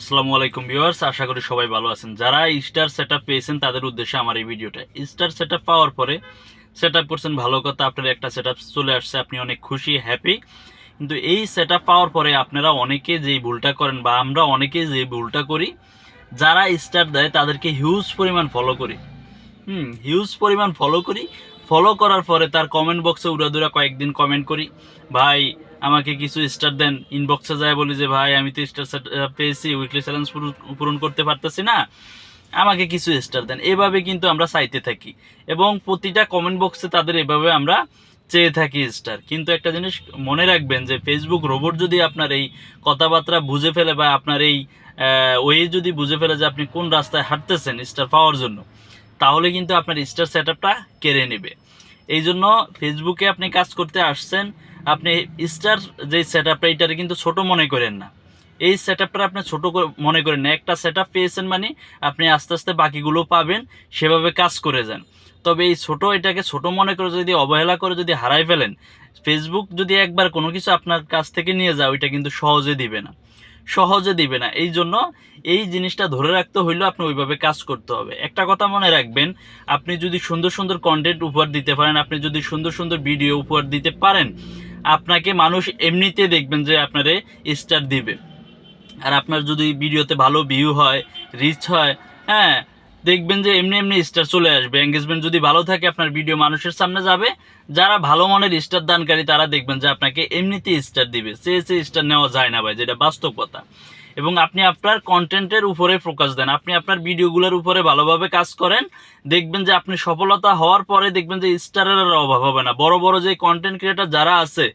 আসসালামু আলাইকুম ভিউয়ার্স, আশা করি সবাই ভালো আছেন। যারা স্টার সেটআপ পেয়েছেন তাদের উদ্দেশ্যে আমার এই ভিডিওটা। স্টার সেটআপ পাওয়ার পরে সেটআপ করছেন, ভালো কথা, আপনার একটা সেটআপ চলে আসছে, আপনি অনেক খুশি, হ্যাপি। কিন্তু এই সেটআপ পাওয়ার পরে আপনারা অনেকে যেই ভুলটা করেন বা আমরা অনেকে যে ভুলটা করি, যারা স্টার দেয় তাদেরকে হিউজ পরিমাণ ফলো করি। হিউজ পরিমাণ ফলো করি। ফলো করার পরে তার কমেন্ট বক্সে উড়াদুরা কয়েকদিন কমেন্ট করি, ভাই আমাকে কিছু স্টার দেন। ইনবক্সে যায় বলি যে ভাই আমি তো স্টার পেয়েছি, উইকলি চ্যালেঞ্জ পূরণ করতে পারতেছি না, আমাকে কিছু স্টার দেন। এভাবে কিন্তু আমরা চাইতে থাকি এবং প্রতিটা কমেন্ট বক্সে তাদের এভাবে আমরা চেয়ে থাকি স্টার। কিন্তু একটা জিনিস মনে রাখবেন যে ফেসবুক রোবট যদি আপনার এই কথাবার্তা বুঝে ফেলে বা আপনার এই ওয়ে যদি বুঝে ফেলে যে আপনি কোন রাস্তায় হাঁটতেছেন স্টার পাওয়ার জন্য, তাহলে কিন্তু আপনার স্টার সেটআপটা কেড়ে নেবে। এই জন্য ফেসবুকে আপনি কাজ করতে আসছেন, আপনি স্টার যে সেটআপটা এটারে কিন্তু ছোট মনে করেন না। এই সেটআপটা আপনি ছোট মনে করেন না। একটা সেটআপ পেয়েছেন মানে আপনি আস্তে আস্তে বাকিগুলো পাবেন, সেভাবে কাজ করে যান। তবে এই ছোট এটাকে ছোট মনে করে যদি অবহেলা করে যদি হারাই ফেলেন, ফেসবুক যদি একবার কোনো কিছু আপনার কাছ থেকে নিয়ে যায় ওইটা কিন্তু সহজে দিবে না, সহজে দিবে না। এই জন্য এই জিনিসটা ধরে রাখতে হইলেও আপনি ওইভাবে কাজ করতে হবে। একটা কথা মনে রাখবেন, আপনি যদি সুন্দর সুন্দর কন্টেন্ট উপহার দিতে পারেন, আপনি যদি সুন্দর সুন্দর ভিডিও উপহার দিতে পারেন, আপনাকে মানুষ এমনিতে দেখবেন যে আপনারে স্টার দিবে। আর আপনার যদি ভিডিওতে ভালো ভিউ হয়, রিচ হয়, হ্যাঁ, দেখবেন যে এমনি এমনি স্টার চলে আসবে। এঙ্গেজমেন্ট যদি ভালো থাকে আপনার ভিডিও মানুষের সামনে যাবে। যারা ভালো মনের স্টার দানকারী তারা দেখবেন যে আপনাকে এমনিতেই স্টার দিবে। সে স্টার নেওয়া যায় না ভাই, যেটা বাস্তব কথা। এবং আপনি আপনার কন্টেন্টের উপরে ফোকাস দেন, আপনি আপনার ভিডিওগুলোর উপরে ভালোভাবে কাজ করেন, দেখবেন যে আপনি সফলতা হওয়ার পরে দেখবেন যে স্টারের অভাব হবে না। বড় বড় যে কন্টেন্ট ক্রিয়েটার যারা আছে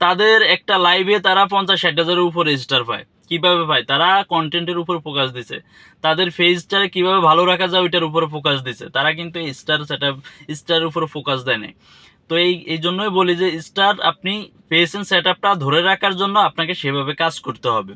তাদের একটা লাইভে তারা 50-60 হাজারের উপরে স্টার পায়। কিভাবে পায়? তারা কন্টেন্টের উপর ফোকাস দিছে, তাদের ফেজটারে কিভাবে ভালো রাখা যায় ওইটার উপরে ফোকাস দিছে। তারা কিন্তু স্টার সেটআপ স্টারের উপর ফোকাস দেয় না। তো এই জন্যই বলি যে স্টার আপনি পেয়েছেন সেটআপটা ধরে রাখার জন্য আপনাকে সেভাবে কাজ করতে হবে।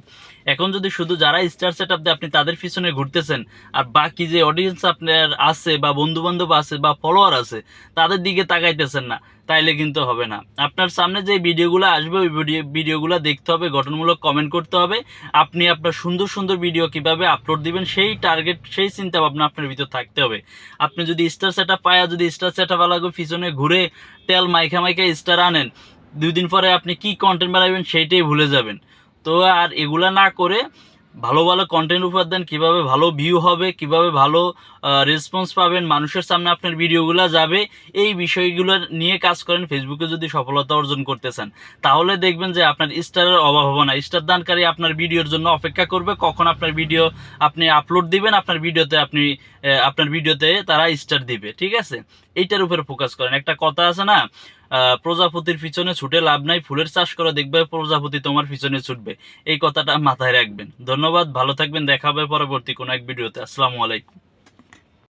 এখন যদি শুধু যারা স্টার সেটআপ দেয় আপনি তাদের পিছনে ঘুরতেছেন, আর বাকি যে অডিয়েন্স আপনার আছে বা বন্ধু বান্ধব আছে বা ফলোয়ার আছে তাদের দিকে তাকাইতেছেন না, তাইলে কিন্তু হবে না। আপনার সামনে যে ভিডিওগুলো আসবে ওই ভিডিওগুলো দেখতে হবে, গঠনমূলক কমেন্ট করতে হবে। আপনি আপনার সুন্দর সুন্দর ভিডিও কিভাবে আপলোড দিবেন সেই টার্গেট, সেই চিন্তা ভাবনা আপনার ভিতর থাকতে হবে। আপনি যদি স্টার সেটআপ পায়া যদি স্টার সেটআপ আলাগো পিছনে ঘুরে তেল মাইখা মাইখা স্টার আনেন, 2 দিন পরে আপনি কি কন্টেন্ট বানাবেন সেইটাই ভুলে যাবেন। তো আর এগুলা না করে ভালো ভালো কন্টেন্ট উপহার দেন, কীভাবে ভালো ভিউ হবে, কিভাবে ভালো রেসপন্স পাবেন, মানুষের সামনে আপনার ভিডিওগুলো যাবে, এই বিষয়গুলো নিয়ে কাজ করেন। ফেসবুকে যদি সফলতা অর্জন করতে চান তাহলে দেখবেন যে আপনার স্টারের অভাব হবে না। স্টার দানকারী আপনার ভিডিওর জন্য অপেক্ষা করবে, কখন আপনার ভিডিও আপনি আপলোড দিবেন, আপনার ভিডিওতে তারা স্টার দিবে। ঠিক আছে, এইটার উপরে ফোকাস করেন। একটা কথা আছে না, প্রজাপতির পিছনে ছুটে লাভ নাই, ফুলের চাষ করে দেখবে প্রজাপতি তোমার পিছনে ছুটবে। এই কথাটা মাথায় রাখবেন। ধন্যবাদ, ভালো থাকবেন, দেখা হবে পরবর্তী কোনো এক ভিডিওতে। আসসালামু আলাইকুম।